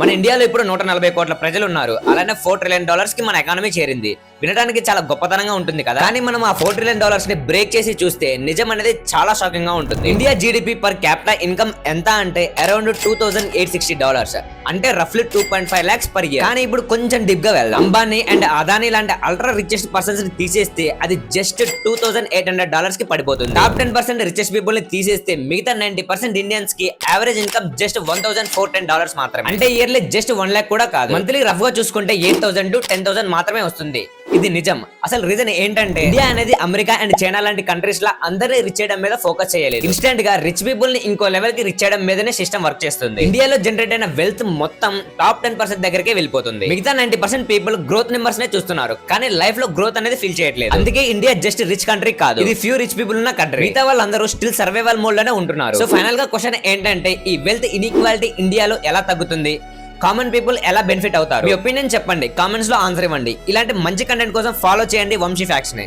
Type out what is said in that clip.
మన ఇండియాలో ఇప్పుడు 140 కోట్ల ప్రజలు ఉన్నారు. అలానే $4 ట్రిలియన్ కి మన ఎకానమీ చేరింది. వినడానికి చాలా గొప్పతనంగా ఉంటుంది కదా. కానీ మనం ఆ $4 ట్రిలియన్ ని బ్రేక్ చేసి చూస్తే నిజం అనేది చాలా షాకింగ్ గా ఉంటుంది. India GDP per capita income ఎంత అంటే అరౌండ్ $2,860, అంటే రఫ్లీ 2.5 lakhs పర్ ఇయర్. కానీ ఇప్పుడు కొంచెం డిప్ గా వెళ్దాం. అంబానీ అండ్ అదానీ లాంటి అల్ట్రా రిచెస్ట్ పర్సన్స్ ని తీసేస్తే అది జస్ట్ $2,800 కి పడిపోతుంది. టాప్ 10% రిచెస్ట్ పీపుల్ ని తీసేస్తే మిగతా 90% ఇండియన్స్ కి యావరేజ్ ఇన్కమ్ జస్ట్ $1,410 మాత్రమే. అంటే ఇయర్లీ జస్ట్ 1 lakh కూడా కాదు. మంత్లీ రఫ్ గా చూసుకుంటే 8,000 to 10,000 మాత్రమే వస్తుంది. ఇది నిజం. అసలు రీజన్ ఏంటంటే ఇండియా అనేది అమెరికా అండ్ చైనా లాంటి కంట్రీస్ లా అందరినీ రిచ్ చేయడం మీద ఫోకస్ చేయలేదు. ఇన్స్టెంట్ గా రిచ్ పీపుల్ ని ఇంకో లెవెల్ కి రిచ్ చేయడం మీదనే సిస్టమ్ వర్క్ చేస్తుంది. ఇండియాలో జనరేట్ అయిన వెల్త్ మొత్తం టాప్ 10% దగ్గరకే వెళ్ళిపోతుంది. మిగతా 90% పీపుల్ గ్రోత్ నెంబర్స్ నే చూస్తున్నారు, కానీ లైఫ్ లో గ్రోత్ అనేది ఫీల్ చేయట్లేదు. అందుకే ఇండియా జస్ట్ రిచ్ కంట్రీ కాదు, ఇది ఫ్యూ రిచ్ పీపుల్ ఉన్న కంట్రీ. మిగతా వాళ్ళందరూ స్టిల్ సర్వైవల్ మోడ్ లోనే ఉంటున్నారు. సో ఫైనల్ గా క్వశ్చన్ ఏంటంటే ఈ వెల్త్ ఇన్ఈక్వాలిటీ ఇండియాలో ఎలా తగ్గుతుంది? కామన్ పీపుల్ ఎలా బెనిఫిట్ అవుతారు? మీ ఒపీనియన్ చెప్పండి, కామెంట్స్ లో ఆన్సర్ ఇవ్వండి. ఇలాంటి మంచి కంటెంట్ కోసం ఫాలో చేయండి వంశీ ఫ్యాక్ట్స్ ని.